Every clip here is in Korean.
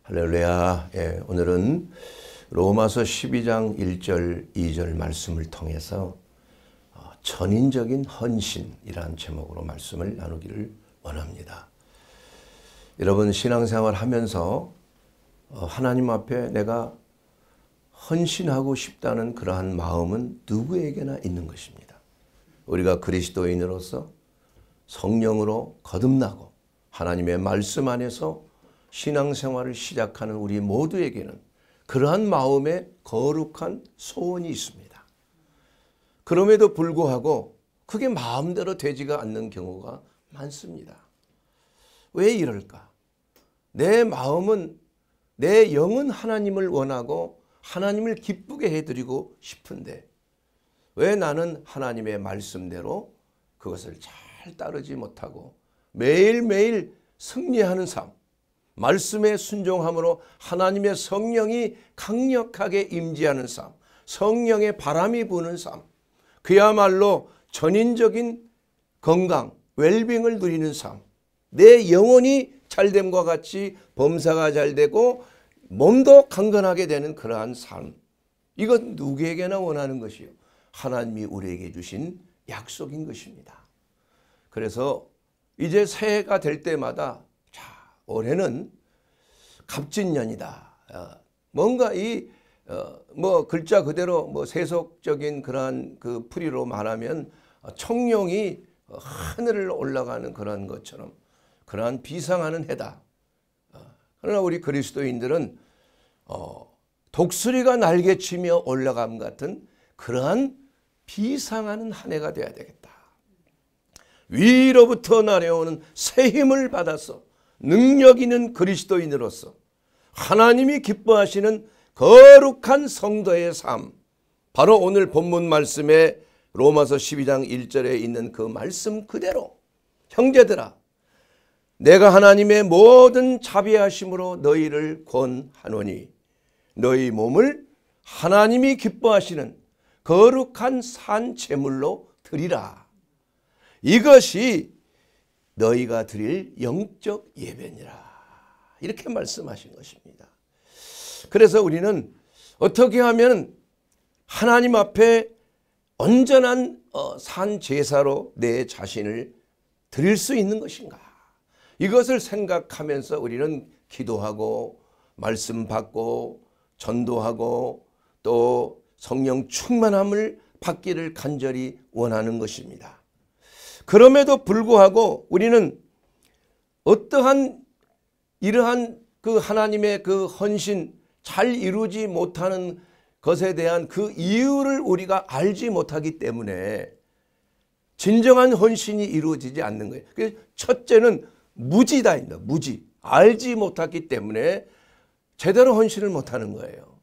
할렐루야. 오늘은 로마서 12장 1절 2절 말씀을 통해서 전인적인 헌신이라는 제목으로 말씀을 나누기를 원합니다. 여러분, 신앙생활 하면서 하나님 앞에 내가 헌신하고 싶다는 그러한 마음은 누구에게나 있는 것입니다. 우리가 그리스도인으로서 성령으로 거듭나고 하나님의 말씀 안에서 신앙생활을 시작하는 우리 모두에게는 그러한 마음의 거룩한 소원이 있습니다. 그럼에도 불구하고 그게 마음대로 되지가 않는 경우가 많습니다. 왜 이럴까? 내 마음은, 내 영은 하나님을 원하고 하나님을 기쁘게 해드리고 싶은데 왜 나는 하나님의 말씀대로 그것을 잘 따르지 못하고 매일매일 승리하는 삶, 말씀에 순종함으로 하나님의 성령이 강력하게 임재하는 삶, 성령의 바람이 부는 삶, 그야말로 전인적인 건강, 웰빙을 누리는 삶, 내 영혼이 잘됨과 같이 범사가 잘되고 몸도 강건하게 되는 그러한 삶, 이건 누구에게나 원하는 것이요, 하나님이 우리에게 주신 약속인 것입니다. 그래서 이제 새해가 될 때마다 올해는 갑진년이다. 뭔가 글자 그대로 세속적인 그러한 그 풀이로 말하면 청룡이 하늘을 올라가는 그런 것처럼 그러한 비상하는 해다. 그러나 우리 그리스도인들은 독수리가 날개치며 올라감 같은 그러한 비상하는 한 해가 되어야 되겠다. 위로부터 내려오는 새 힘을 받아서 능력 있는 그리스도인으로서 하나님이 기뻐하시는 거룩한 성도의 삶, 바로 오늘 본문 말씀에 로마서 12장 1절에 있는 그 말씀 그대로, 형제들아 내가 하나님의 모든 자비하심으로 너희를 권하노니 너희 몸을 하나님이 기뻐하시는 거룩한 산 제물로 드리라. 이것이 너희가 드릴 영적 예배니라. 이렇게 말씀하신 것입니다. 그래서 우리는 어떻게 하면 하나님 앞에 온전한 산 제사로 내 자신을 드릴 수 있는 것인가? 이것을 생각하면서 우리는 기도하고 말씀 받고 전도하고 또 성령 충만함을 받기를 간절히 원하는 것입니다. 그럼에도 불구하고 우리는 어떠한 이러한 그 하나님의 그 헌신 잘 이루지 못하는 것에 대한 그 이유를 우리가 알지 못하기 때문에 진정한 헌신이 이루어지지 않는 거예요. 그래서 첫째는 무지다입니다. 무지. 알지 못하기 때문에 제대로 헌신을 못하는 거예요.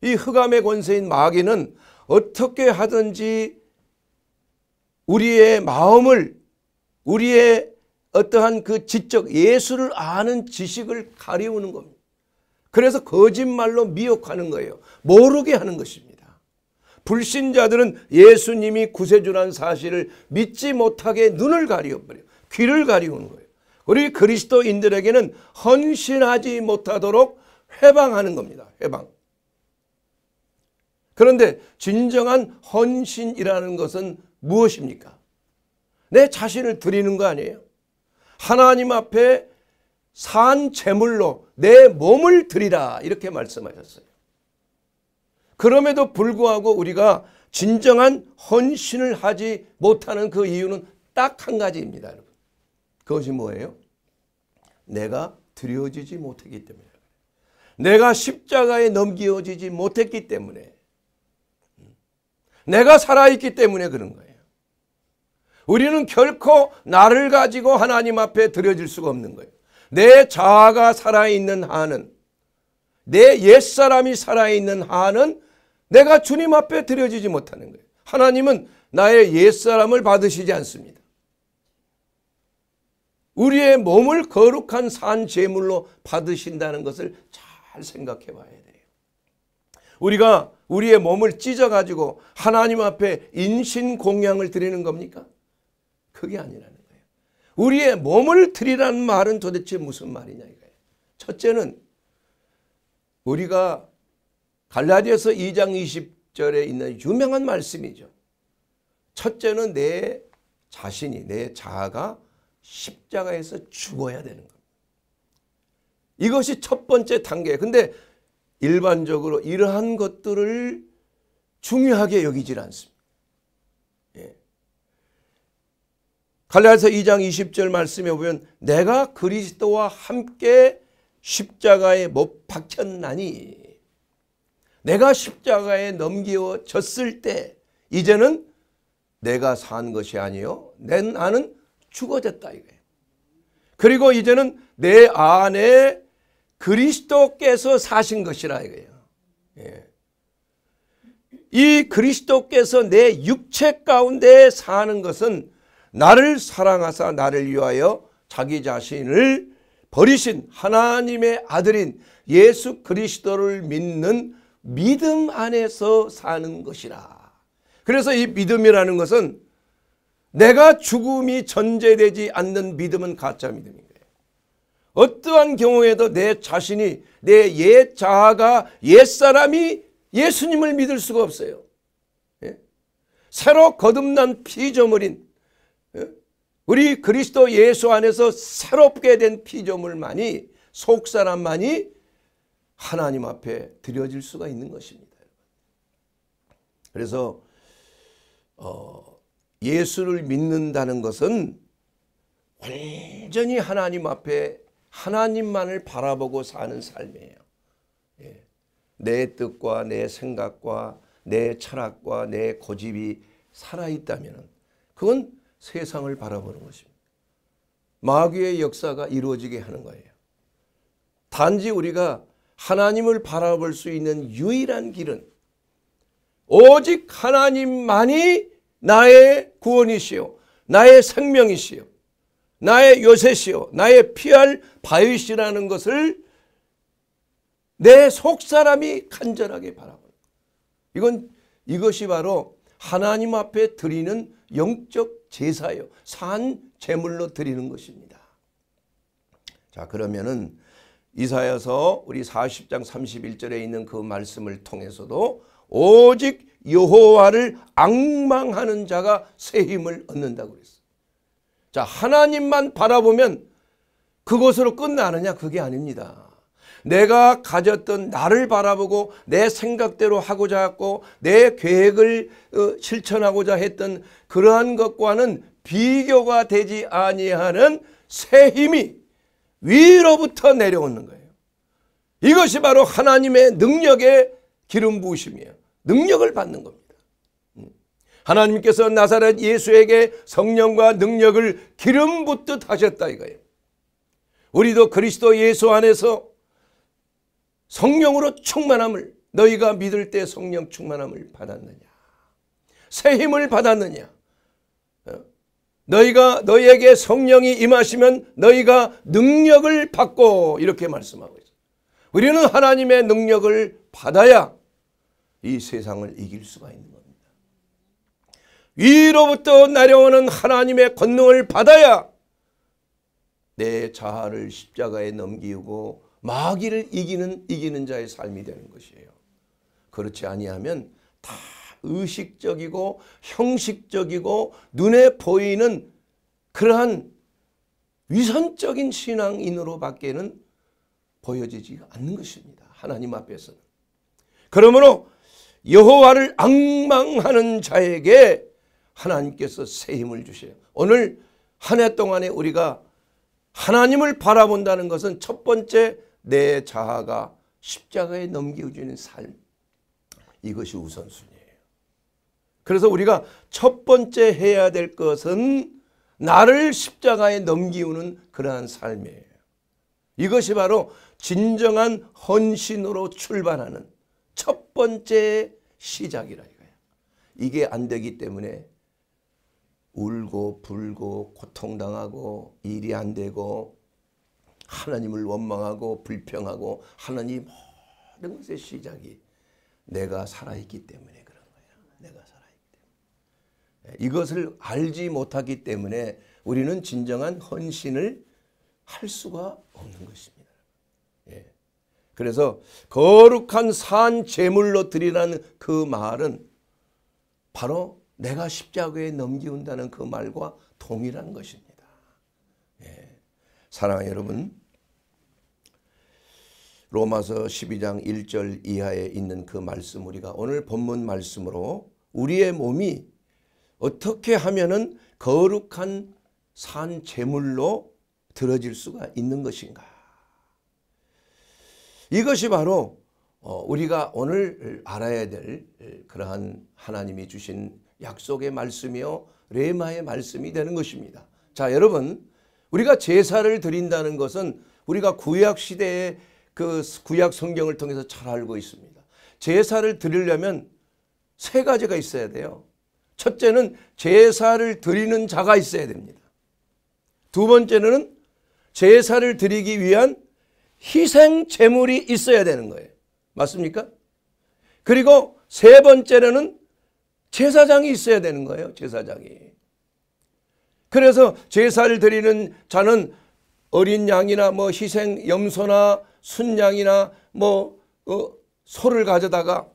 이 흑암의 권세인 마귀는 어떻게 하든지 우리의 마음을, 우리의 어떠한 그 지적, 예수를 아는 지식을 가리우는 겁니다. 그래서 거짓말로 미혹하는 거예요. 모르게 하는 것입니다. 불신자들은 예수님이 구세주라는 사실을 믿지 못하게 눈을 가리워버려요. 귀를 가리우는 거예요. 우리 그리스도인들에게는 헌신하지 못하도록 회방하는 겁니다. 회방. 그런데 진정한 헌신이라는 것은 무엇입니까? 내 자신을 드리는 거 아니에요? 하나님 앞에 산 제물로 내 몸을 드리라, 이렇게 말씀하셨어요. 그럼에도 불구하고 우리가 진정한 헌신을 하지 못하는 그 이유는 딱 한 가지입니다, 여러분. 그것이 뭐예요? 내가 드려지지 못했기 때문에, 내가 십자가에 넘겨지지 못했기 때문에, 내가 살아있기 때문에 그런 거예요. 우리는 결코 나를 가지고 하나님 앞에 드려질 수가 없는 거예요. 내 자아가 살아있는 한은, 내 옛사람이 살아있는 한은 내가 주님 앞에 드려지지 못하는 거예요. 하나님은 나의 옛사람을 받으시지 않습니다. 우리의 몸을 거룩한 산 제물로 받으신다는 것을 잘 생각해 봐야 돼요. 우리가 우리의 몸을 찢어가지고 하나님 앞에 인신공양을 드리는 겁니까? 그게 아니라는 거예요. 우리의 몸을 드리라는 말은 도대체 무슨 말이냐 이거예요. 첫째는 우리가 갈라디아서 2장 20절에 있는 유명한 말씀이죠. 첫째는 내 자신이, 내 자아가 십자가에서 죽어야 되는 겁니다. 이것이 첫 번째 단계. 근데 일반적으로 이러한 것들을 중요하게 여기질 않습니다. 예. 갈라디아서 2장 20절 말씀에 보면 내가 그리스도와 함께 십자가에 못 박혔나니, 내가 십자가에 넘겨졌을 때 이제는 내가 산 것이 아니요 나는 죽어졌다 이거예요. 그리고 이제는 내 안에 그리스도께서 사신 것이라 이거예요. 예. 이 그리스도께서 내 육체 가운데 사는 것은 나를 사랑하사 나를 위하여 자기 자신을 버리신 하나님의 아들인 예수 그리스도를 믿는 믿음 안에서 사는 것이라. 그래서 이 믿음이라는 것은 내가 죽음이 전제되지 않는 믿음은 가짜 믿음인 거예요. 어떠한 경우에도 내 자신이, 내 옛 자아가, 옛사람이 예수님을 믿을 수가 없어요. 예? 새로 거듭난 피조물인 우리 그리스도 예수 안에서 새롭게 된 피조물만이, 속사람만이 하나님 앞에 드려질 수가 있는 것입니다. 그래서 예수를 믿는다는 것은 완전히 하나님 앞에 하나님만을 바라보고 사는 삶이에요. 예. 내 뜻과 내 생각과 내 철학과 내 고집이 살아있다면 그건 세상을 바라보는 것입니다. 마귀의 역사가 이루어지게 하는 거예요. 단지 우리가 하나님을 바라볼 수 있는 유일한 길은 오직 하나님만이 나의 구원이시요, 나의 생명이시요, 나의 요새시요, 나의 피할 바위시라는 것을 내 속사람이 간절하게 바라보는 거예요. 이것이 바로 하나님 앞에 드리는 영적 제사요, 산 제물로 드리는 것입니다. 자, 그러면은 이사야서 우리 40장 31절에 있는 그 말씀을 통해서도 오직 여호와를 앙망하는 자가 새 힘을 얻는다고 그랬어요. 자, 하나님만 바라보면 그것으로 끝나느냐? 그게 아닙니다. 내가 가졌던 나를 바라보고 내 생각대로 하고자 했고 내 계획을 실천하고자 했던 그러한 것과는 비교가 되지 아니하는 새 힘이 위로부터 내려오는 거예요. 이것이 바로 하나님의 능력의 기름 부으심이에요. 능력을 받는 겁니다. 하나님께서 나사렛 예수에게 성령과 능력을 기름 붓듯 하셨다 이거예요. 우리도 그리스도 예수 안에서 성령으로 충만함을, 너희가 믿을 때 성령 충만함을 받았느냐, 새 힘을 받았느냐, 너희에게 성령이 임하시면 너희가 능력을 받고, 이렇게 말씀하고 있어요. 우리는 하나님의 능력을 받아야 이 세상을 이길 수가 있는 겁니다. 위로부터 내려오는 하나님의 권능을 받아야 내 자아를 십자가에 넘기고 마귀를 이기는 자의 삶이 되는 것이에요. 그렇지 아니하면 다 의식적이고 형식적이고 눈에 보이는 그러한 위선적인 신앙인으로 밖에는 보여지지 않는 것입니다. 하나님 앞에서는. 그러므로 여호와를 앙망하는 자에게 하나님께서 새 힘을 주셔요. 오늘 한 해 동안에 우리가 하나님을 바라본다는 것은 첫 번째 내 자아가 십자가에 넘겨지는 삶, 이것이 우선순위예요. 그래서 우리가 첫 번째 해야 될 것은 나를 십자가에 넘기우는 그러한 삶이에요. 이것이 바로 진정한 헌신으로 출발하는 첫 번째 시작이라 이거예요. 이게 안 되기 때문에 울고 불고 고통당하고 일이 안 되고 하나님을 원망하고 불평하고 하나님 모든 것의 시작이 내가 살아있기 때문에 그런 거예요. 내가 살아있기 때문에. 이것을 알지 못하기 때문에 우리는 진정한 헌신을 할 수가 없는 것입니다. 예. 그래서 거룩한 산 제물로 드리라는 그 말은 바로 내가 십자가에 넘기운다는 그 말과 동일한 것입니다. 예. 사랑하는 여러분, 로마서 12장 1절 이하에 있는 그 말씀, 우리가 오늘 본문 말씀으로 우리의 몸이 어떻게 하면은 거룩한 산 제물로 드려질 수가 있는 것인가. 이것이 바로 우리가 오늘 알아야 될 그러한 하나님이 주신 약속의 말씀이요 레마의 말씀이 되는 것입니다. 자, 여러분, 우리가 제사를 드린다는 것은 우리가 구약 시대의 그 구약 성경을 통해서 잘 알고 있습니다. 제사를 드리려면 세 가지가 있어야 돼요. 첫째는 제사를 드리는 자가 있어야 됩니다. 두 번째는 제사를 드리기 위한 희생 제물이 있어야 되는 거예요. 맞습니까? 그리고 세 번째로는 제사장이 있어야 되는 거예요. 제사장이. 그래서 제사를 드리는 자는 어린 양이나 뭐 희생 염소나 순양이나 뭐 소를 가져다가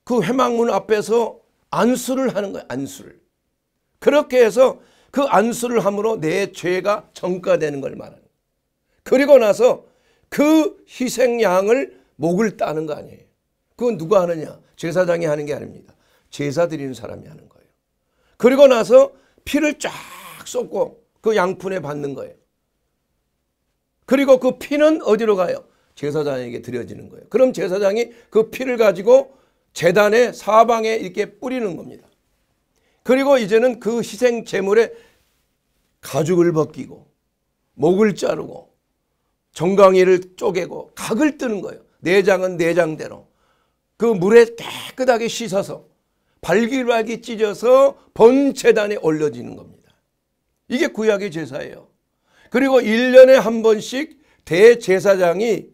그 회막문 앞에서 안수를 하는 거예요. 안수를. 그렇게 해서 그 안수를 함으로 내 죄가 전가되는 걸 말하는 거예요. 그리고 나서 그 희생양을 목을 따는 거 아니에요. 그건 누가 하느냐? 제사장이 하는 게 아닙니다. 제사 드리는 사람이 하는 거예요. 그리고 나서 피를 쫙 쏟고 그 양푼에 받는 거예요. 그리고 그 피는 어디로 가요? 제사장에게 드려지는 거예요. 그럼 제사장이 그 피를 가지고 제단의 사방에 이렇게 뿌리는 겁니다. 그리고 이제는 그 희생 제물에 가죽을 벗기고 목을 자르고 정강이를 쪼개고 각을 뜨는 거예요. 내장은 내장대로 그 물에 깨끗하게 씻어서 발길발길 찢어서 본 제단에 올려지는 겁니다. 이게 구약의 제사예요. 그리고 1년에 한 번씩 대제사장이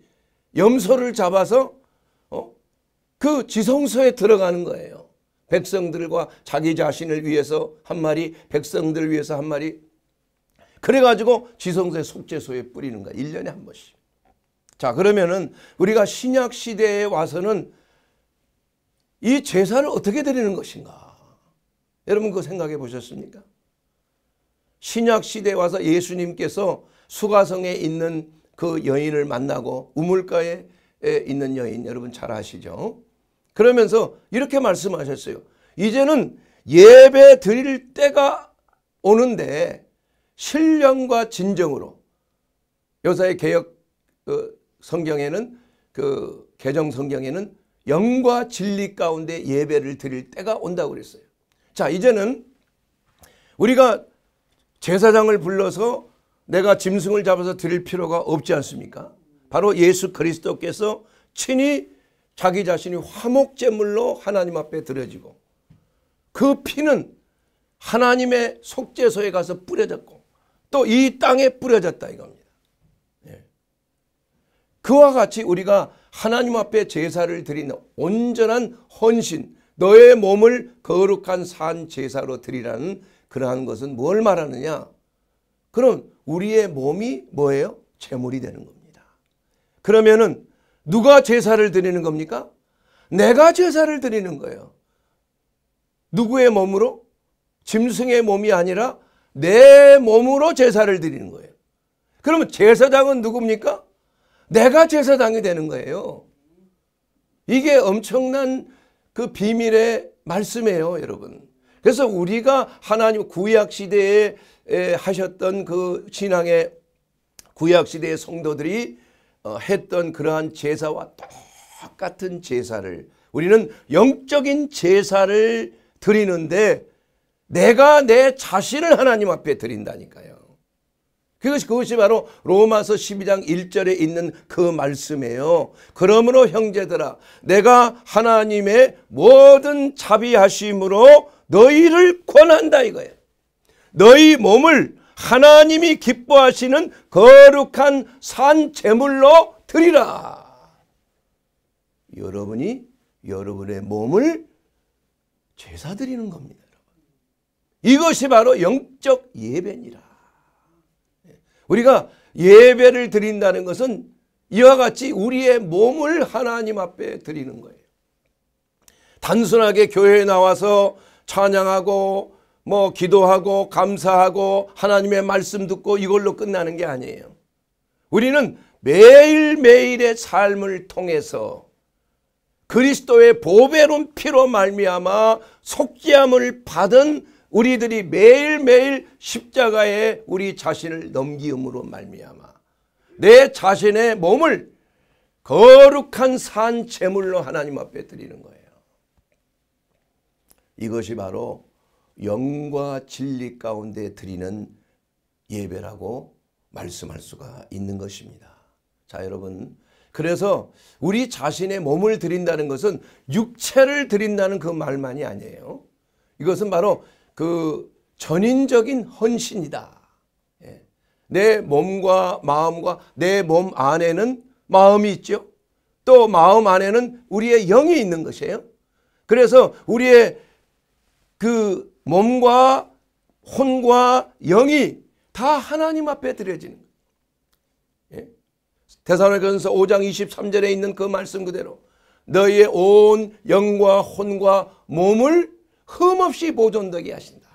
염소를 잡아서 그 지성소에 들어가는 거예요. 백성들과 자기 자신을 위해서 한 마리, 백성들을 위해서 한 마리. 그래가지고 지성소의 속죄소에 뿌리는 거예요. 1년에 한 번씩. 자, 그러면은 우리가 신약 시대에 와서는 이 제사를 어떻게 드리는 것인가? 여러분 그거 생각해 보셨습니까? 신약 시대에 와서 예수님께서 수가성에 있는 그 여인을 만나고 우물가에 있는 여인, 여러분 잘 아시죠? 그러면서 이렇게 말씀하셨어요. 이제는 예배 드릴 때가 오는데 신령과 진정으로, 요사의 개혁 성경에는, 그 개정 성경에는 영과 진리 가운데 예배를 드릴 때가 온다고 그랬어요. 자, 이제는 우리가 제사장을 불러서 내가 짐승을 잡아서 드릴 필요가 없지 않습니까? 바로 예수 그리스도께서 친히 자기 자신이 화목제물로 하나님 앞에 드려지고 그 피는 하나님의 속죄소에 가서 뿌려졌고 또 이 땅에 뿌려졌다 이겁니다. 그와 같이 우리가 하나님 앞에 제사를 드리는 온전한 헌신, 너의 몸을 거룩한 산 제사로 드리라는 그러한 것은 뭘 말하느냐? 그럼 우리의 몸이 뭐예요? 제물이 되는 겁니다. 그러면은 누가 제사를 드리는 겁니까? 내가 제사를 드리는 거예요. 누구의 몸으로? 짐승의 몸이 아니라 내 몸으로 제사를 드리는 거예요. 그러면 제사장은 누굽니까? 내가 제사장이 되는 거예요. 이게 엄청난 그 비밀의 말씀이에요, 여러분. 그래서 우리가 하나님 구약 시대에 하셨던 그 신앙의 구약 시대의 성도들이 했던 그러한 제사와 똑같은 제사를, 우리는 영적인 제사를 드리는데 내가 내 자신을 하나님 앞에 드린다니까요. 그것이 바로 로마서 12장 1절에 있는 그 말씀이에요. 그러므로 형제들아, 내가 하나님의 모든 자비하심으로 너희를 권한다 이거예요. 너희 몸을 하나님이 기뻐하시는 거룩한 산 제물로 드리라. 여러분이 여러분의 몸을 제사 드리는 겁니다. 이것이 바로 영적 예배니라. 우리가 예배를 드린다는 것은 이와 같이 우리의 몸을 하나님 앞에 드리는 거예요. 단순하게 교회에 나와서 찬양하고 기도하고 감사하고 하나님의 말씀 듣고 이걸로 끝나는 게 아니에요. 우리는 매일매일의 삶을 통해서 그리스도의 보배로운 피로 말미암아 속죄함을 받은 우리들이 매일매일 십자가에 우리 자신을 넘기음으로 말미암아 내 자신의 몸을 거룩한 산 제물로 하나님 앞에 드리는 거예요. 이것이 바로 영과 진리 가운데 드리는 예배라고 말씀할 수가 있는 것입니다. 자, 여러분, 그래서 우리 자신의 몸을 드린다는 것은 육체를 드린다는 그 말만이 아니에요. 이것은 바로 그 전인적인 헌신이다. 내 몸과 마음과 내 몸 안에는 마음이 있죠. 또 마음 안에는 우리의 영이 있는 것이에요. 그래서 우리의 그 몸과 혼과 영이 다 하나님 앞에 드려지는 거예요. 데살로니가전서 5장 23절에 있는 그 말씀 그대로 너희의 온 영과 혼과 몸을 흠없이 보존되게 하신다.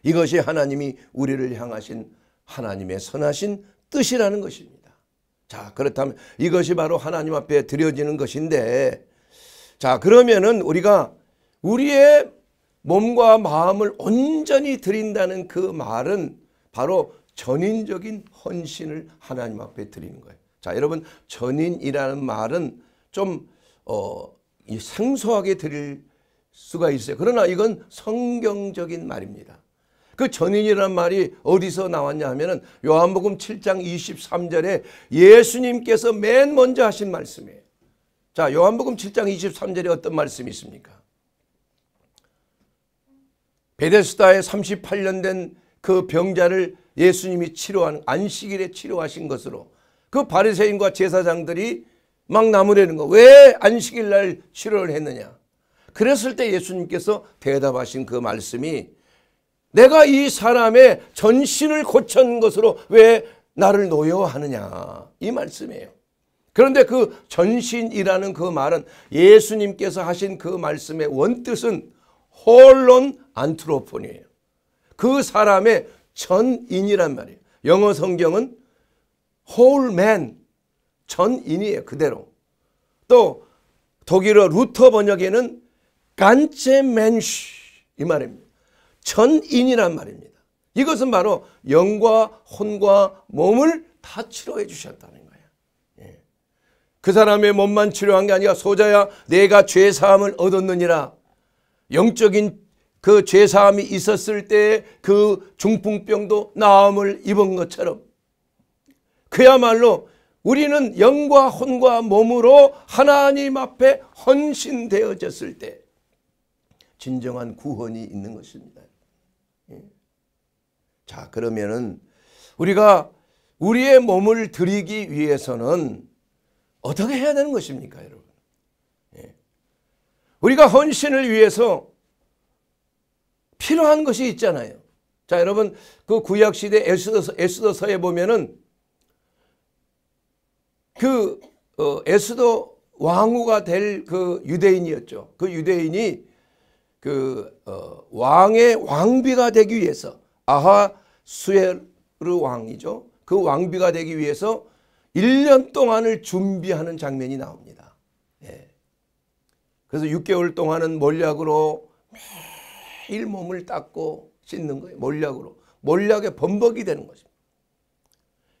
이것이 하나님이 우리를 향하신 하나님의 선하신 뜻이라는 것입니다. 자, 그렇다면 이것이 바로 하나님 앞에 드려지는 것인데, 자, 그러면은 우리가 우리의 몸과 마음을 온전히 드린다는 그 말은 바로 전인적인 헌신을 하나님 앞에 드리는 거예요. 자, 여러분, 전인이라는 말은 좀 생소하게 들릴 수가 있어요. 그러나 이건 성경적인 말입니다. 그 전인이라는 말이 어디서 나왔냐 하면은 요한복음 7장 23절에 예수님께서 맨 먼저 하신 말씀이에요. 자, 요한복음 7장 23절에 어떤 말씀이 있습니까? 베데스다에 38년 된 그 병자를 예수님이 치료한 안식일에 치료하신 것으로 그 바리새인과 제사장들이 막 나무라는 거. 왜 안식일 날 치료를 했느냐? 그랬을 때 예수님께서 대답하신 그 말씀이 내가 이 사람의 전신을 고친 것으로 왜 나를 노여워하느냐, 이 말씀이에요. 그런데 그 전신이라는 그 말은 예수님께서 하신 그 말씀의 원뜻은 홀론 안트로폰이에요. 그 사람의 전인이란 말이에요. 영어 성경은 whole man, 전인이에요. 그대로. 또 독일어 루터 번역에는 간체 멘쉬, 이 말입니다. 전인이란 말입니다. 이것은 바로 영과 혼과 몸을 다 치료해 주셨다는 거예요. 그 사람의 몸만 치료한 게 아니라 소자야 내가 죄사함을 얻었느니라. 영적인 그 죄사함이 있었을 때 그 중풍병도 나음을 입은 것처럼 그야말로 우리는 영과 혼과 몸으로 하나님 앞에 헌신되어졌을 때 진정한 구원이 있는 것입니다. 자, 그러면은 우리가 우리의 몸을 드리기 위해서는 어떻게 해야 되는 것입니까, 여러분? 우리가 헌신을 위해서 필요한 것이 있잖아요. 자, 여러분, 그 구약시대 에스더서에 보면은 그 에스더 왕후가 될 그 유대인이었죠. 그 유대인이 그 왕의 왕비가 되기 위해서 아하수에르 왕이죠. 그 왕비가 되기 위해서 1년 동안을 준비하는 장면이 나옵니다. 그래서 6개월 동안은 몰약으로 매일 몸을 닦고 씻는 거예요. 몰약으로. 몰약에 범벅이 되는 것입니다.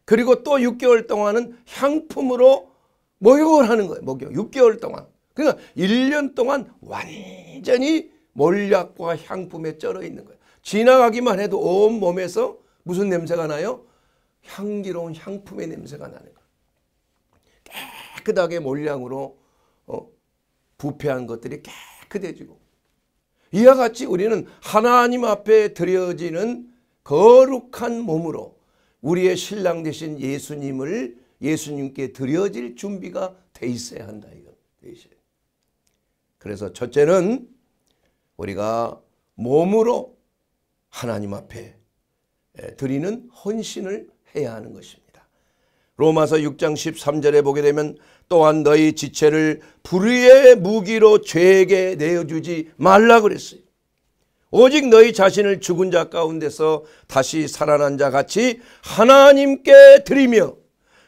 그리고 또 6개월 동안은 향품으로 목욕을 하는 거예요. 목욕. 6개월 동안. 그러니까 1년 동안 완전히 몰약과 향품에 쩔어 있는 거예요. 지나가기만 해도 온 몸에서 무슨 냄새가 나요? 향기로운 향품의 냄새가 나는 거예요. 깨끗하게 몰약으로 부패한 것들이 깨끗해지고, 이와 같이 우리는 하나님 앞에 드려지는 거룩한 몸으로 우리의 신랑 되신 예수님께 드려질 준비가 돼 있어야 한다. 이거. 그래서 첫째는 우리가 몸으로 하나님 앞에 드리는 헌신을 해야 하는 것입니다. 로마서 6장 13절에 보게 되면 또한 너희 지체를 불의의 무기로 죄에게 내어주지 말라 그랬어요. 오직 너희 자신을 죽은 자 가운데서 다시 살아난 자 같이 하나님께 드리며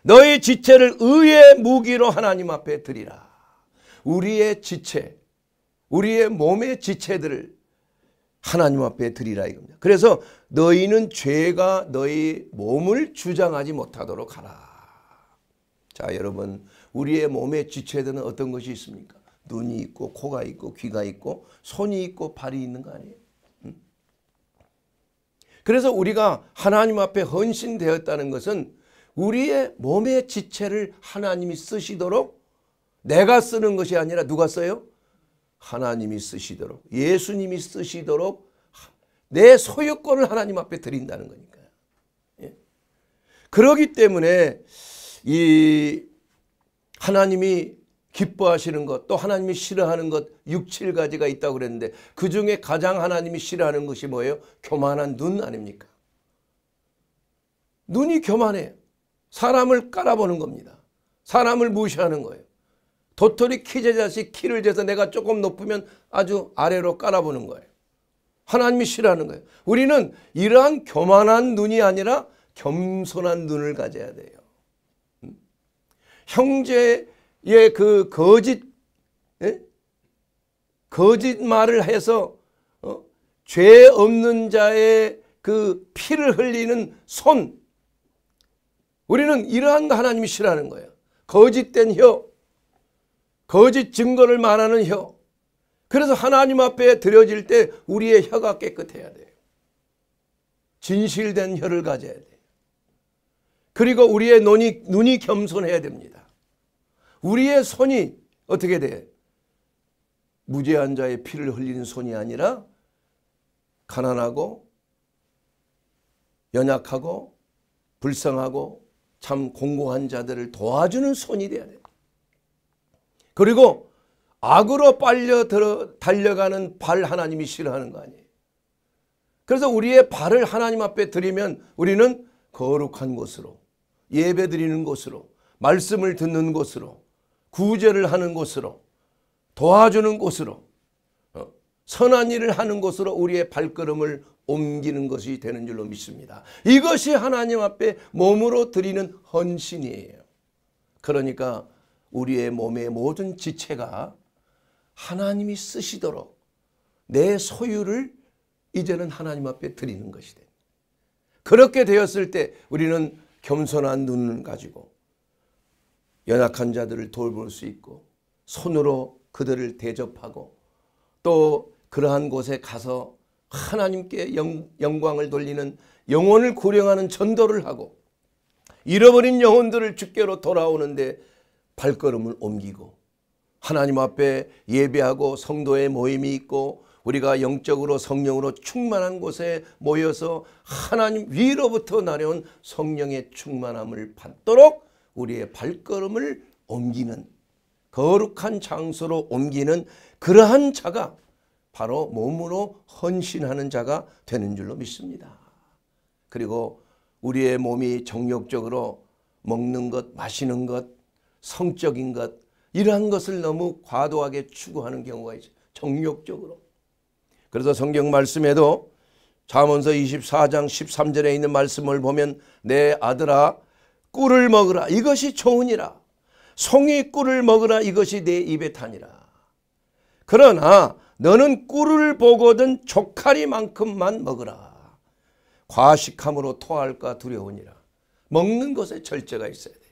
너희 지체를 의의 무기로 하나님 앞에 드리라. 우리의 지체, 우리의 몸의 지체들을 하나님 앞에 드리라 이겁니다. 그래서 너희는 죄가 너희 몸을 주장하지 못하도록 하라. 자, 여러분, 우리의 몸의 지체들은 어떤 것이 있습니까? 눈이 있고 코가 있고 귀가 있고 손이 있고 발이 있는 거 아니에요? 그래서 우리가 하나님 앞에 헌신되었다는 것은 우리의 몸의 지체를 하나님이 쓰시도록, 내가 쓰는 것이 아니라 누가 써요? 하나님이 쓰시도록, 예수님이 쓰시도록 내 소유권을 하나님 앞에 드린다는 거니까요. 예. 그렇기 때문에 이 하나님이 기뻐하시는 것, 또 하나님이 싫어하는 것 6, 7가지가 있다고 그랬는데 그 중에 가장 하나님이 싫어하는 것이 뭐예요? 교만한 눈 아닙니까? 눈이 교만해요. 사람을 깔아보는 겁니다. 사람을 무시하는 거예요. 도토리 키제자식 키를 재서 내가 조금 높으면 아주 아래로 깔아보는 거예요. 하나님이 싫어하는 거예요. 우리는 이러한 교만한 눈이 아니라 겸손한 눈을 가져야 돼요. 형제의 그 거짓말을 해서 죄 없는 자의 그 피를 흘리는 손, 우리는 이러한 거 하나님이 싫어하는 거예요. 거짓된 혀, 거짓 증거를 말하는 혀. 그래서 하나님 앞에 드려질 때 우리의 혀가 깨끗해야 돼요. 진실된 혀를 가져야 돼요. 그리고 우리의 눈이 겸손해야 됩니다. 우리의 손이 어떻게 돼? 무죄한 자의 피를 흘리는 손이 아니라 가난하고 연약하고 불쌍하고 참 공고한 자들을 도와주는 손이 돼야 돼요. 그리고 악으로 빨려 달려가는 발 하나님이 싫어하는 거 아니에요. 그래서 우리의 발을 하나님 앞에 드리면 우리는 거룩한 곳으로, 예배 드리는 곳으로, 말씀을 듣는 곳으로, 구제를 하는 곳으로, 도와주는 곳으로, 선한 일을 하는 곳으로 우리의 발걸음을 옮기는 것이 되는 줄로 믿습니다. 이것이 하나님 앞에 몸으로 드리는 헌신이에요. 그러니까 우리의 몸의 모든 지체가 하나님이 쓰시도록 내 소유를 이제는 하나님 앞에 드리는 것이 됩니다. 그렇게 되었을 때 우리는 겸손한 눈을 가지고 연약한 자들을 돌볼 수 있고 손으로 그들을 대접하고 또 그러한 곳에 가서 하나님께 영광을 돌리는 영혼을 구령하는 전도를 하고 잃어버린 영혼들을 주께로 돌아오는데 발걸음을 옮기고 하나님 앞에 예배하고 성도의 모임이 있고 우리가 영적으로 성령으로 충만한 곳에 모여서 하나님 위로부터 나려온 성령의 충만함을 받도록 우리의 발걸음을 옮기는 거룩한 장소로 옮기는 그러한 자가 바로 몸으로 헌신하는 자가 되는 줄로 믿습니다. 그리고 우리의 몸이 정욕적으로 먹는 것, 마시는 것, 성적인 것 이러한 것을 너무 과도하게 추구하는 경우가 있어요. 정욕적으로. 그래서 성경 말씀에도 잠언서 24장 13절에 있는 말씀을 보면 내 아들아 꿀을 먹으라 이것이 좋으니라. 송이 꿀을 먹으라 이것이 내 입에 타니라. 그러나 너는 꿀을 보거든 조카리만큼만 먹으라. 과식함으로 토할까 두려우니라. 먹는 것에 절제가 있어야 돼요.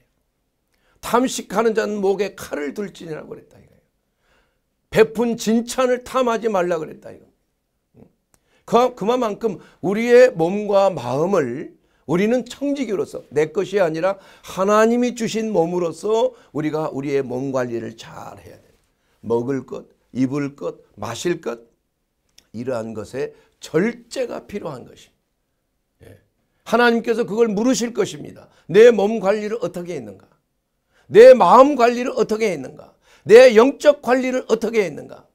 탐식하는 자는 목에 칼을 둘지니라고 그랬다 이거예요. 베푼 진찬을 탐하지 말라 그랬다 이거. 그만큼 우리의 몸과 마음을 우리는 청지기로서 내 것이 아니라 하나님이 주신 몸으로서 우리가 우리의 몸 관리를 잘 해야 돼요. 먹을 것, 입을 것, 마실 것 이러한 것에 절제가 필요한 것입니다. 하나님께서 그걸 물으실 것입니다. 내 몸 관리를 어떻게 했는가? 내 마음 관리를 어떻게 했는가? 내 영적 관리를 어떻게 했는가?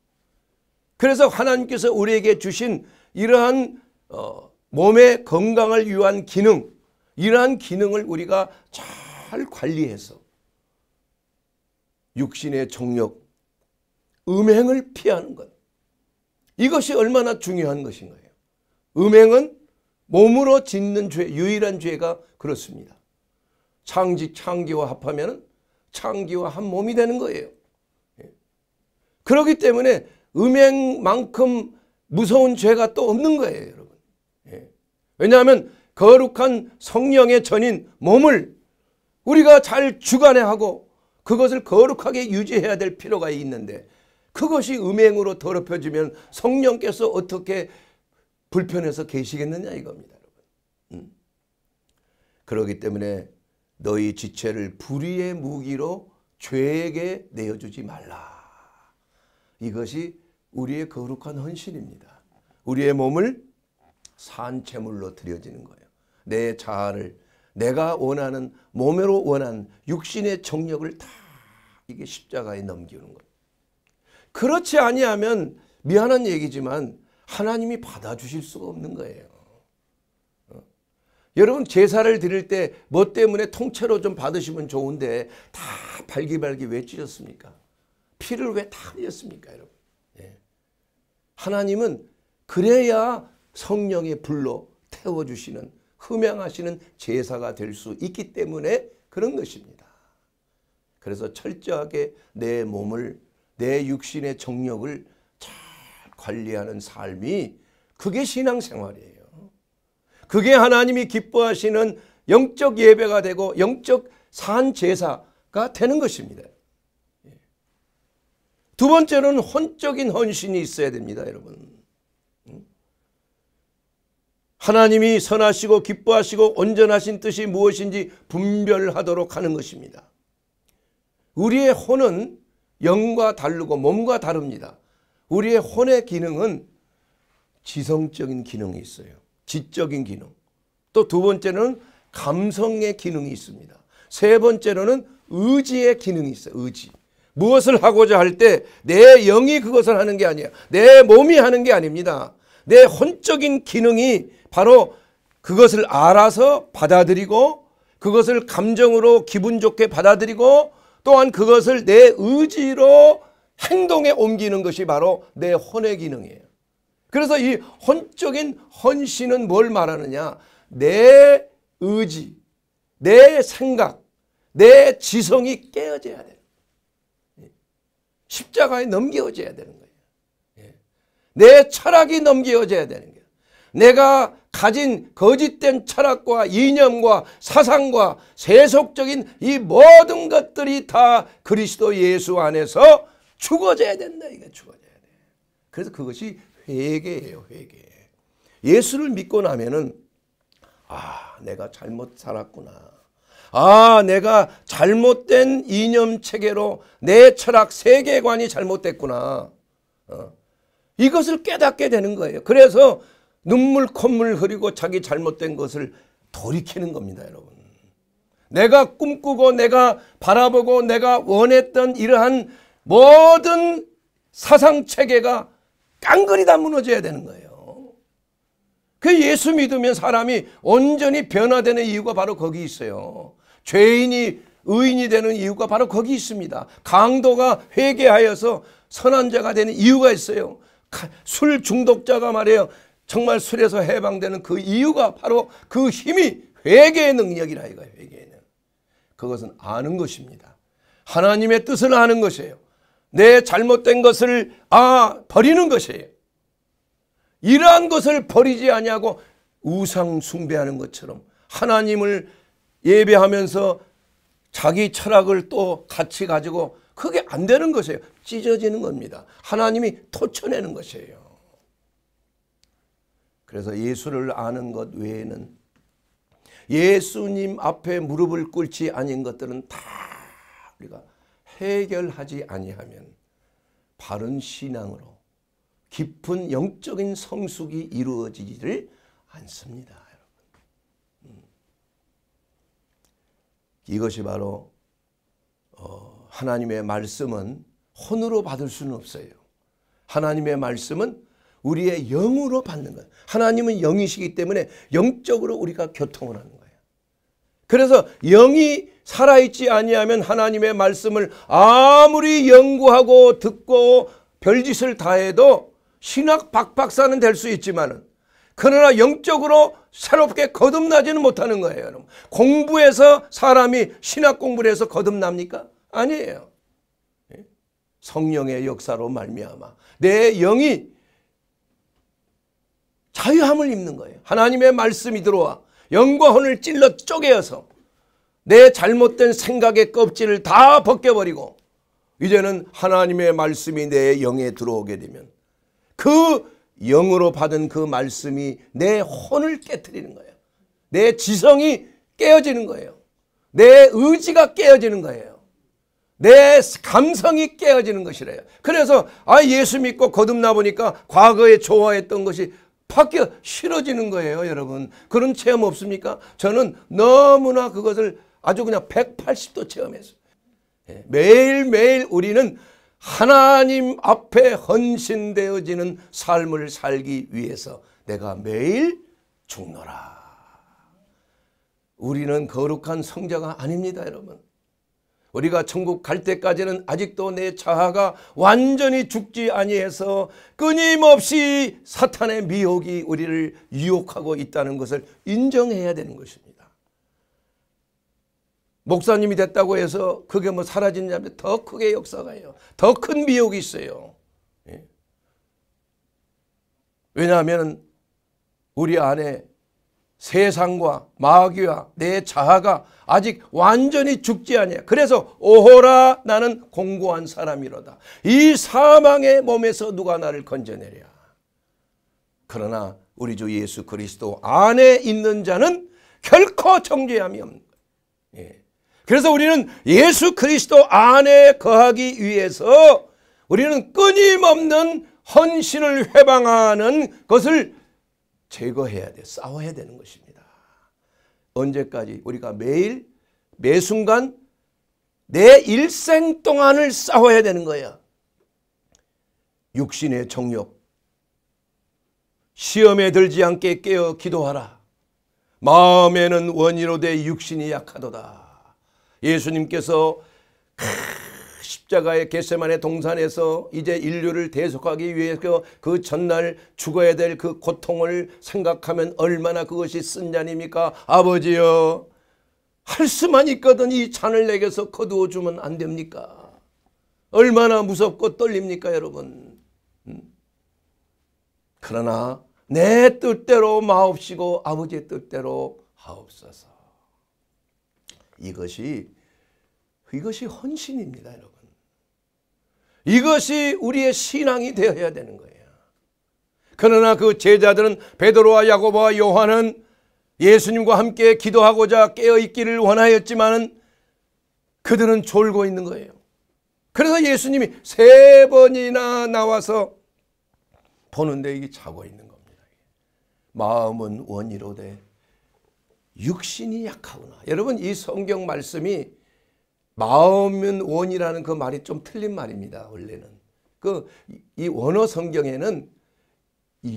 그래서 하나님께서 우리에게 주신 이러한 몸의 건강을 위한 기능, 이러한 기능을 우리가 잘 잘 관리해서 육신의 정욕, 음행을 피하는 것. 이것이 얼마나 중요한 것인 거예요. 음행은 몸으로 짓는 죄, 유일한 죄가 그렇습니다. 창기와 합하면 창기와 한 몸이 되는 거예요. 그렇기 때문에 음행만큼 무서운 죄가 또 없는 거예요, 여러분. 왜냐하면 거룩한 성령의 전인 몸을 우리가 잘 주관해하고 그것을 거룩하게 유지해야 될 필요가 있는데, 그것이 음행으로 더럽혀지면 성령께서 어떻게 불편해서 계시겠느냐 이겁니다, 여러분. 그렇기 때문에 너희 지체를 불의의 무기로 죄에게 내어주지 말라. 이것이 우리의 거룩한 헌신입니다. 우리의 몸을 산채물로 드려지는 거예요. 내 자아를, 내가 원하는, 몸으로 원하는 육신의 정욕을 다 이게 십자가에 넘기는 거예요. 그렇지 아니하면 미안한 얘기지만 하나님이 받아주실 수가 없는 거예요. 여러분, 제사를 드릴 때 뭐 때문에 통째로 좀 받으시면 좋은데 다 발기발기 왜 찢었습니까? 피를 왜 다 흘렸습니까, 여러분? 하나님은 그래야 성령의 불로 태워주시는, 흠양하시는 제사가 될 수 있기 때문에 그런 것입니다. 그래서 철저하게 내 몸을, 내 육신의 정욕을 잘 관리하는 삶이, 그게 신앙생활이에요. 그게 하나님이 기뻐하시는 영적 예배가 되고 영적 산제사가 되는 것입니다. 두 번째로는 혼적인 헌신이 있어야 됩니다, 여러분. 하나님이 선하시고 기뻐하시고 온전하신 뜻이 무엇인지 분별하도록 하는 것입니다. 우리의 혼은 영과 다르고 몸과 다릅니다. 우리의 혼의 기능은 지성적인 기능이 있어요. 지적인 기능. 또 두 번째는 감성의 기능이 있습니다. 세 번째로는 의지의 기능이 있어요. 의지. 무엇을 하고자 할 때 내 영이 그것을 하는 게 아니에요. 내 몸이 하는 게 아닙니다. 내 혼적인 기능이 바로 그것을 알아서 받아들이고, 그것을 감정으로 기분 좋게 받아들이고, 또한 그것을 내 의지로 행동에 옮기는 것이 바로 내 혼의 기능이에요. 그래서 이 혼적인 헌신은 뭘 말하느냐? 내 의지, 내 생각, 내 지성이 깨어져야 돼요. 십자가에 넘겨져야 되는 거예요. 내 철학이 넘겨져야 되는 거예요. 내가 가진 거짓된 철학과 이념과 사상과 세속적인 이 모든 것들이 다 그리스도 예수 안에서 죽어져야 된다. 이게 죽어져야 돼. 그래서 그것이 회개예요, 회개. 예수를 믿고 나면은, 아, 내가 잘못 살았구나. 아, 내가 잘못된 이념 체계로 내 철학 세계관이 잘못됐구나. 이것을 깨닫게 되는 거예요. 그래서 눈물 콧물 흘리고 자기 잘못된 것을 돌이키는 겁니다, 여러분. 내가 꿈꾸고 내가 바라보고 내가 원했던 이러한 모든 사상 체계가 깡그리 다 무너져야 되는 거예요. 그 예수 믿으면 사람이 온전히 변화되는 이유가 바로 거기 있어요. 죄인이 의인이 되는 이유가 바로 거기 있습니다. 강도가 회개하여서 선한 자가 되는 이유가 있어요. 술 중독자가 말이에요, 정말 술에서 해방되는 그 이유가 바로 그 힘이 회개의 능력이라 이거예요. 회개의 능력. 그것은 아는 것입니다. 하나님의 뜻을 아는 것이에요. 내 잘못된 것을 버리는 것이에요. 이러한 것을 버리지 아니하고 우상 숭배하는 것처럼 하나님을 예배하면서 자기 철학을 또 같이 가지고, 그게 안 되는 것이에요. 찢어지는 겁니다. 하나님이 토쳐내는 것이에요. 그래서 예수를 아는 것 외에는, 예수님 앞에 무릎을 꿇지 아닌 것들은 다 우리가 해결하지 아니하면 바른 신앙으로 깊은 영적인 성숙이 이루어지지를 않습니다, 여러분. 이것이 바로 하나님의 말씀은 혼으로 받을 수는 없어요. 하나님의 말씀은 우리의 영으로 받는 거예요. 하나님은 영이시기 때문에 영적으로 우리가 교통을 하는 거예요. 그래서 영이 살아있지 아니하면 하나님의 말씀을 아무리 연구하고 듣고 별짓을 다해도 신학 박박사는 될 수 있지만은, 그러나 영적으로 새롭게 거듭나지는 못하는 거예요. 여러분. 공부해서 사람이 신학 공부를 해서 거듭납니까? 아니에요. 성령의 역사로 말미암아 내 영이 자유함을 입는 거예요. 하나님의 말씀이 들어와 영과 혼을 찔러 쪼개어서 내 잘못된 생각의 껍질을 다 벗겨버리고 이제는 하나님의 말씀이 내 영에 들어오게 되면 그 영으로 받은 그 말씀이 내 혼을 깨트리는 거예요. 내 지성이 깨어지는 거예요. 내 의지가 깨어지는 거예요. 내 감성이 깨어지는 것이래요. 그래서 예수 믿고 거듭나 보니까 과거에 좋아했던 것이 바뀌어 싫어지는 거예요. 여러분, 그런 체험 없습니까? 저는 너무나 그것을 아주 그냥 180도 체험했어요. 매일매일 우리는 하나님 앞에 헌신되어지는 삶을 살기 위해서 내가 매일 죽노라. 우리는 거룩한 성자가 아닙니다, 여러분. 우리가 천국 갈 때까지는 아직도 내 자아가 완전히 죽지 아니해서 끊임없이 사탄의 미혹이 우리를 유혹하고 있다는 것을 인정해야 되는 것입니다. 목사님이 됐다고 해서 그게 뭐 사라지는 자면 더 크게 역사가요. 더 큰 미혹이 있어요. 왜냐하면 우리 안에 세상과 마귀와 내 자아가 아직 완전히 죽지 아니야. 그래서 오호라 나는 공고한 사람이로다. 이 사망의 몸에서 누가 나를 건져내랴. 그러나 우리 주 예수 그리스도 안에 있는 자는 결코 정죄함이 없는 거예요. 그래서 우리는 예수 그리스도 안에 거하기 위해서 우리는 끊임없는 헌신을 회방하는 것을 제거해야 돼. 싸워야 되는 것입니다. 언제까지? 우리가 매일 매순간 내 일생 동안을 싸워야 되는 거야. 육신의 정욕, 시험에 들지 않게 깨어 기도하라. 마음에는 원이로 돼 육신이 약하도다. 예수님께서 십자가의 겟세마네 동산에서 이제 인류를 대속하기 위해서 그 전날 죽어야 될 그 고통을 생각하면 얼마나 그것이 쓴잔입니까? 아버지여, 할 수만 있거든 이 잔을 내게서 거두어 주면 안 됩니까? 얼마나 무섭고 떨립니까, 여러분? 그러나 내 뜻대로 마옵시고 아버지의 뜻대로 하옵소서. 이것이 헌신입니다, 여러분. 이것이 우리의 신앙이 되어야 되는 거예요. 그러나 그 제자들은 베드로와 야고보와 요한은 예수님과 함께 기도하고자 깨어있기를 원하였지만 그들은 졸고 있는 거예요. 그래서 예수님이 3번이나 나와서 보는데 이게 자고 있는 겁니다. 마음은 원이로되 육신이 약하구나. 여러분, 이 성경 말씀이 마음은 원이라는 그 말이 좀 틀린 말입니다. 원래는 이 원어 성경에는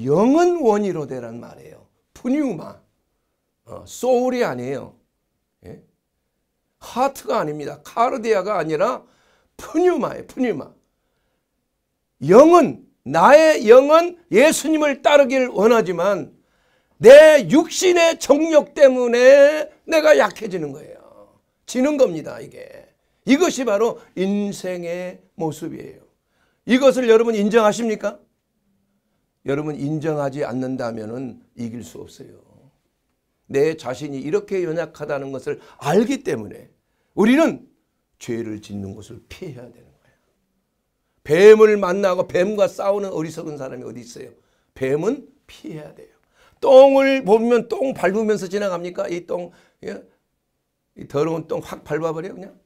영은 원이로되란 말이에요. 푸뉴마, 소울이 아니에요. 하트가 아닙니다. 카르디아가 아니라 푸뉴마예요. 푸뉴마. 영은, 나의 영은 예수님을 따르길 원하지만 내 육신의 정욕 때문에 내가 약해지는 거예요. 지는 겁니다, 이게. 이것이 바로 인생의 모습이에요. 이것을 여러분 인정하십니까? 여러분 인정하지 않는다면 이길 수 없어요. 내 자신이 이렇게 연약하다는 것을 알기 때문에 우리는 죄를 짓는 것을 피해야 되는 거예요. 뱀을 만나고 뱀과 싸우는 어리석은 사람이 어디 있어요? 뱀은 피해야 돼요. 똥을 보면 똥 밟으면서 지나갑니까? 이 똥, 이 더러운 똥 확 밟아버려 그냥?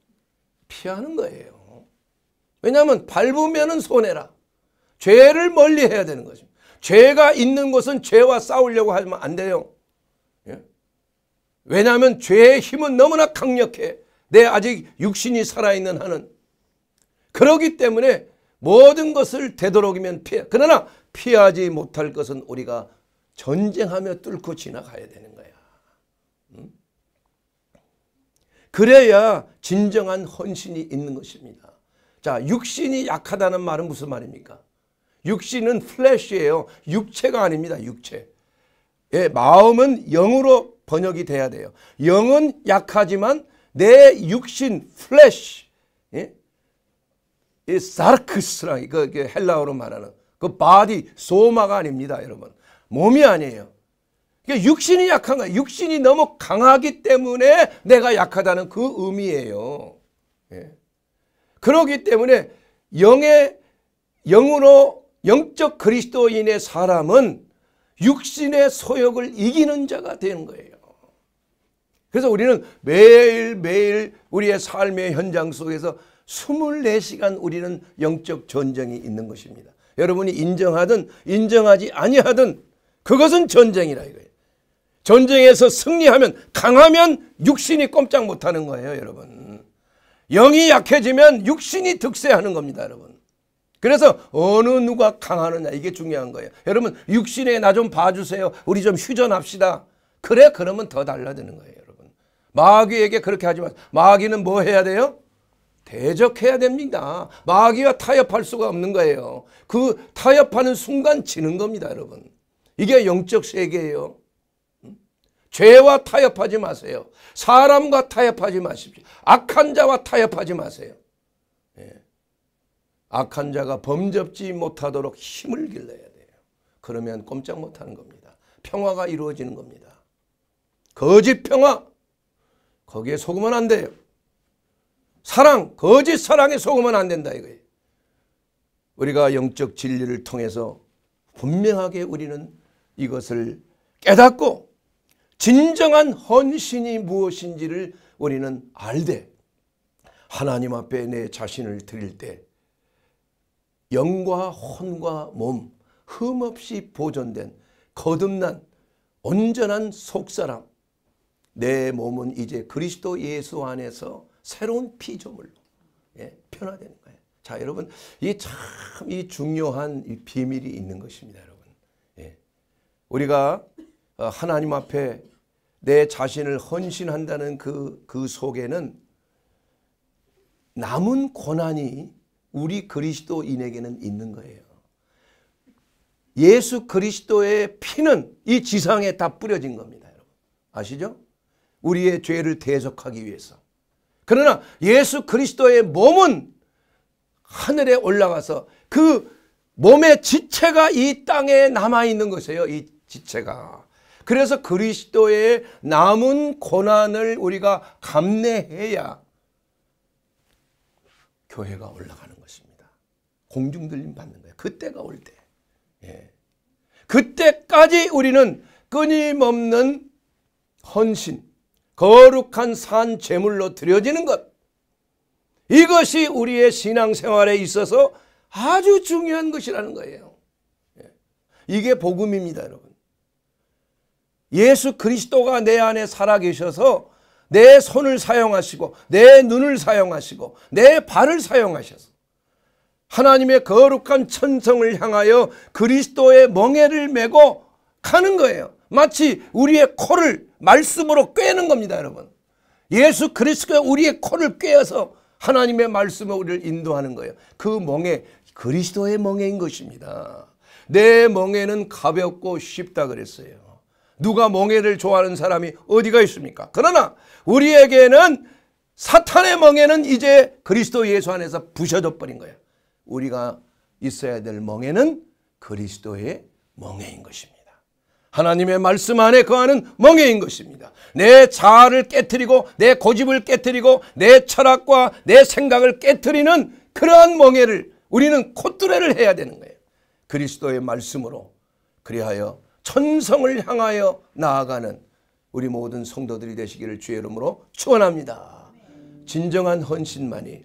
피하는 거예요. 왜냐하면 밟으면 손해라. 죄를 멀리 해야 되는 거죠. 죄가 있는 곳은 죄와 싸우려고 하면 안 돼요. 왜냐하면 죄의 힘은 너무나 강력해. 내 아직 육신이 살아있는 한은. 그렇기 때문에 모든 것을 되도록이면 피해. 그러나 피하지 못할 것은 우리가 전쟁하며 뚫고 지나가야 되는 거야. 그래야 진정한 헌신이 있는 것입니다. 자, 육신이 약하다는 말은 무슨 말입니까? 육신은 플래시예요. 육체가 아닙니다. 육체. 예, 마음은 영으로 번역이 돼야 돼요. 영은 약하지만 내 육신 플래시, 예? 이 사르크스라 그 헬라어로 말하는 그 바디 소마가 아닙니다, 여러분. 몸이 아니에요. 그러니까 육신이 약한 거예요. 육신이 너무 강하기 때문에 내가 약하다는 그 의미예요. 예. 그렇기 때문에 영으로 영적 그리스도인의 사람은 육신의 소욕을 이기는 자가 되는 거예요. 그래서 우리는 매일매일 우리의 삶의 현장 속에서 24시간 우리는 영적 전쟁이 있는 것입니다. 여러분이 인정하든 인정하지 아니하든 그것은 전쟁이라 이거예요. 전쟁에서 승리하면, 강하면 육신이 꼼짝 못하는 거예요, 여러분. 영이 약해지면 육신이 득세하는 겁니다, 여러분. 그래서 어느 누가 강하느냐, 이게 중요한 거예요. 여러분, 육신에 나 좀 봐주세요. 우리 좀 휴전합시다. 그래, 그러면 더 달라지는 거예요, 여러분. 마귀에게 그렇게 하지 마세요. 마귀는 뭐 해야 돼요? 대적해야 됩니다. 마귀와 타협할 수가 없는 거예요. 그 타협하는 순간 지는 겁니다, 여러분. 이게 영적 세계예요. 죄와 타협하지 마세요. 사람과 타협하지 마십시오. 악한 자와 타협하지 마세요. 예. 악한 자가 범접지 못하도록 힘을 길러야 돼요. 그러면 꼼짝 못하는 겁니다. 평화가 이루어지는 겁니다. 거짓 평화, 거기에 속으면 안 돼요. 사랑, 거짓 사랑에 속으면 안 된다 이거예요. 우리가 영적 진리를 통해서 분명하게 우리는 이것을 깨닫고 진정한 헌신이 무엇인지를 우리는 알되 하나님 앞에 내 자신을 드릴 때 영과 혼과 몸 흠없이 보존된 거듭난 온전한 속사람, 내 몸은 이제 그리스도 예수 안에서 새로운 피조물로 변화되는 거예요. 자, 여러분, 이 참 이 중요한 이 비밀이 있는 것입니다, 여러분. 예. 우리가 하나님 앞에 내 자신을 헌신한다는 그 속에는 남은 고난이 우리 그리스도인에게는 있는 거예요. 예수 그리스도의 피는 이 지상에 다 뿌려진 겁니다, 여러분. 아시죠? 우리의 죄를 대속하기 위해서. 그러나 예수 그리스도의 몸은 하늘에 올라가서 그 몸의 지체가 이 땅에 남아있는 것이에요. 이 지체가. 그래서 그리스도의 남은 고난을 우리가 감내해야 교회가 올라가는 것입니다. 공중들림 받는 거예요. 그때가 올 때. 예. 그때까지 우리는 끊임없는 헌신, 거룩한 산 제물로 드려지는 것, 이것이 우리의 신앙생활에 있어서 아주 중요한 것이라는 거예요. 이게 복음입니다, 여러분. 예수 그리스도가 내 안에 살아계셔서 내 손을 사용하시고 내 눈을 사용하시고 내 발을 사용하셔서 하나님의 거룩한 천성을 향하여 그리스도의 멍에를 메고 가는 거예요. 마치 우리의 코를 말씀으로 꿰는 겁니다, 여러분. 예수 그리스도가 우리의 코를 꿰어서 하나님의 말씀으로 우리를 인도하는 거예요. 그 멍에, 그리스도의 멍에인 것입니다. 내 멍에는 가볍고 쉽다 그랬어요. 누가 멍에를 좋아하는 사람이 어디가 있습니까? 그러나 우리에게는 사탄의 멍에는 이제 그리스도 예수 안에서 부셔져 버린 거예요. 우리가 있어야 될 멍에는 그리스도의 멍에인 것입니다. 하나님의 말씀 안에 거하는 멍에인 것입니다. 내 자아를 깨트리고 내 고집을 깨트리고 내 철학과 내 생각을 깨트리는 그러한 멍에를 우리는 콧뚜레를 해야 되는 거예요. 그리스도의 말씀으로. 그리하여 천성을 향하여 나아가는 우리 모든 성도들이 되시기를 주의 이름으로 축원합니다. 진정한 헌신만이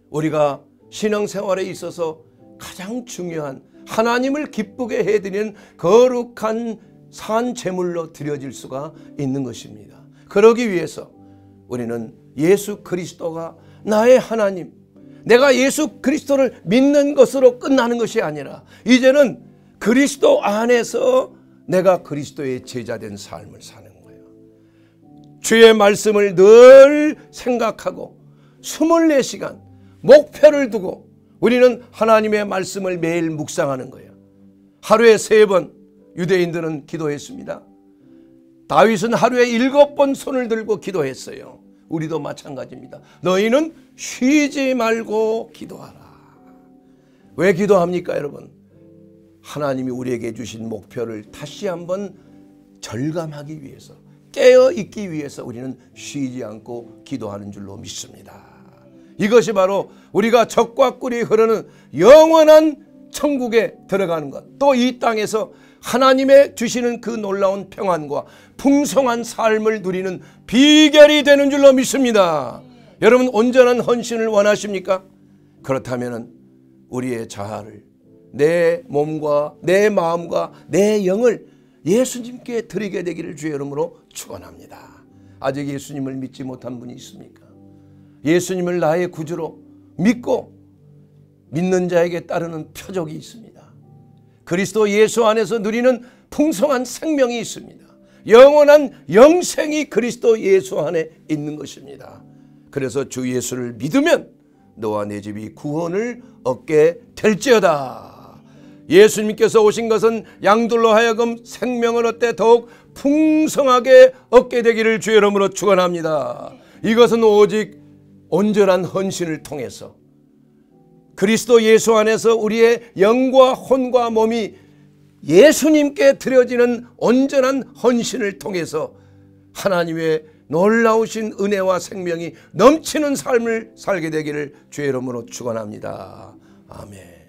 우리가 신앙생활에 있어서 가장 중요한 하나님을 기쁘게 해드리는 거룩한 산 제물로 드려질 수가 있는 것입니다. 그러기 위해서 우리는 예수 그리스도가 나의 하나님, 내가 예수 그리스도를 믿는 것으로 끝나는 것이 아니라 이제는 그리스도 안에서 내가 그리스도의 제자된 삶을 사는 거예요. 주의 말씀을 늘 생각하고 24시간 목표를 두고 우리는 하나님의 말씀을 매일 묵상하는 거예요. 하루에 3번 유대인들은 기도했습니다. 다윗은 하루에 7번 손을 들고 기도했어요. 우리도 마찬가지입니다. 너희는 쉬지 말고 기도하라. 왜 기도합니까, 여러분? 하나님이 우리에게 주신 목표를 다시 한번 절감하기 위해서, 깨어 있기 위해서 우리는 쉬지 않고 기도하는 줄로 믿습니다. 이것이 바로 우리가 젖과 꿀이 흐르는 영원한 천국에 들어가는 것, 또 이 땅에서 하나님의 주시는 그 놀라운 평안과 풍성한 삶을 누리는 비결이 되는 줄로 믿습니다. 여러분, 온전한 헌신을 원하십니까? 그렇다면 우리의 자아를, 내 몸과 내 마음과 내 영을 예수님께 드리게 되기를 주의 이름으로 축원합니다. 아직 예수님을 믿지 못한 분이 있습니까? 예수님을 나의 구주로 믿고 믿는 자에게 따르는 표적이 있습니다. 그리스도 예수 안에서 누리는 풍성한 생명이 있습니다. 영원한 영생이 그리스도 예수 안에 있는 것입니다. 그래서 주 예수를 믿으면 너와 내 집이 구원을 얻게 될지어다. 예수님께서 오신 것은 양들로 하여금 생명을 얻되 더욱 풍성하게 얻게 되기를 주의 이름으로 축원합니다. 이것은 오직 온전한 헌신을 통해서 그리스도 예수 안에서 우리의 영과 혼과 몸이 예수님께 드려지는 온전한 헌신을 통해서 하나님의 놀라우신 은혜와 생명이 넘치는 삶을 살게 되기를 주의 이름으로 축원합니다. 아멘.